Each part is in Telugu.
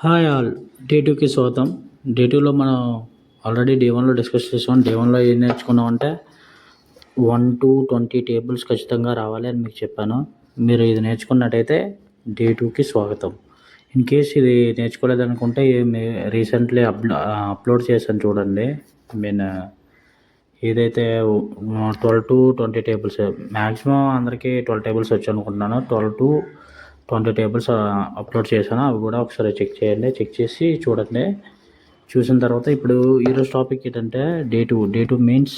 Hi all. డే టూకి స్వాగతం. డే టూలో మనం ఆల్రెడీ డే వన్లో డిస్కస్ చేసాం. డే వన్లో ఏం నేర్చుకున్నామంటే 1 to 20 టేబుల్స్ ఖచ్చితంగా రావాలి అని మీకు చెప్పాను. మీరు ఇది నేర్చుకున్నట్టయితే డే టూకి స్వాగతం. ఇన్ కేస్ ఇది నేర్చుకోలేదనుకుంటే రీసెంట్లీ అప్లోడ్ చేశాను చూడండి. ఏదైతే 12 to 20 టేబుల్స్ మ్యాక్సిమం అందరికీ 12 టేబుల్స్ వచ్చు అనుకుంటున్నాను. 12 to 20 టేబుల్స్ అప్లోడ్ చేశాను. అవి కూడా ఒకసారి చెక్ చేయండి. చెక్ చేసి చూడండి. చూసిన తర్వాత ఇప్పుడు ఈరోజు టాపిక్ ఏంటంటే డే టూ మీన్స్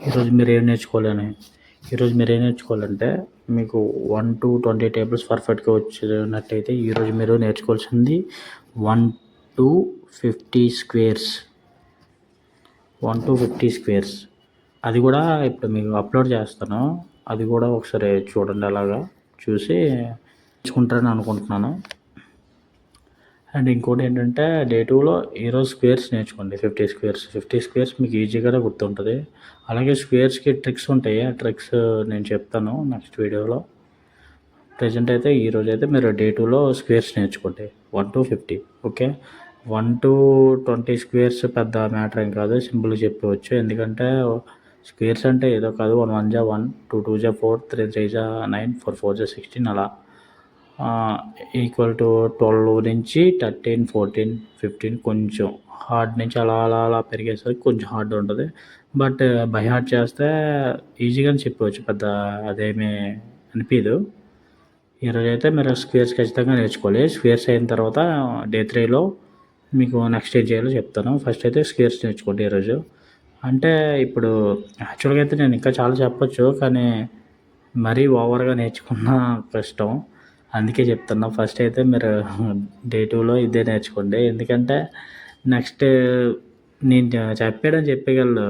ఈరోజు మీరు ఏం నేర్చుకోవాలంటే మీకు 1 to 20 టేబుల్స్ పర్ఫెక్ట్గా వచ్చినట్టయితే ఈరోజు మీరు నేర్చుకోవాల్సింది 1 to 50 స్క్వేర్స్. 1 to 50 స్క్వేర్స్ అది కూడా ఇప్పుడు మీకు అప్లోడ్ చేస్తాను. అది కూడా ఒకసారి చూడండి. అలాగా చూసి నేర్చుకుంటారని అనుకుంటున్నాను. అండ్ ఇంకోటి ఏంటంటే డే టూలో ఈరోజు స్క్వేర్స్ నేర్చుకోండి. 50 స్క్వేర్స్ మీకు ఈజీగానే గుర్తుంటుంది. అలాగే స్క్వేర్స్కి ట్రిక్స్ ఉంటాయి. ఆ ట్రిక్స్ నేను చెప్తాను నెక్స్ట్ వీడియోలో. ప్రజెంట్ అయితే ఈరోజు అయితే మీరు డే టూలో స్క్వేర్స్ నేర్చుకోండి 1 to 50. ఓకే. 1 to 20 స్క్వేర్స్ పెద్ద మ్యాటర్ ఏం కాదు, సింపుల్గా చెప్పవచ్చు. ఎందుకంటే స్క్వేర్స్ అంటే ఏదో కాదు. 1 1 జా 1, 2 2 జా 4, 3 3 జా 9, 4 4 జా 16 అలా ఈక్వల్ టు 12 నుంచి 13, 14, 15 కొంచెం హార్డ్ నుంచి అలా అలా అలా పెరిగేసరికి కొంచెం హార్డ్ ఉంటుంది. బట్ బై హార్ట్ చేస్తే ఈజీగానే చెప్పవచ్చు, పెద్ద అదేమీ అనిపించదు. ఈరోజు అయితే మీరు స్క్వేర్స్ ఖచ్చితంగా నేర్చుకోవాలి. స్క్వేర్స్ అయిన తర్వాత డే 3లో మీకు నెక్స్ట్ ఏం చేయాలో చెప్తాను. ఫస్ట్ అయితే స్క్వేర్స్ నేర్చుకోండి ఈరోజు. అంటే ఇప్పుడు యాక్చువల్గా అయితే నేను ఇంకా చాలా చెప్పొచ్చు, కానీ మరీ ఓవర్గా నేర్చుకున్న కష్టం. అందుకే చెప్తున్నా. ఫస్ట్ అయితే మీరు డే టూలో ఇదే నేర్చుకోండి. ఎందుకంటే నెక్స్ట్ నేను చెప్పగలను,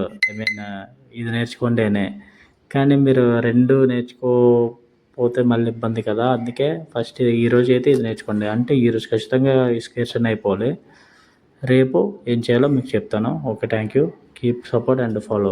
ఇది నేర్చుకోండి అని. కానీ మీరు రెండు నేర్చుకోకపోతే మళ్ళీ ఇబ్బంది కదా. అందుకే ఫస్ట్ ఈరోజు అయితే ఇది నేర్చుకోండి. అంటే ఈరోజు ఖచ్చితంగా ఈ స్క్వేర్స్ అన్నీ అయిపోవాలి. రేపు ఏం చేయాలో మీకు చెప్తాను. Okay, thank you. Keep support and follow.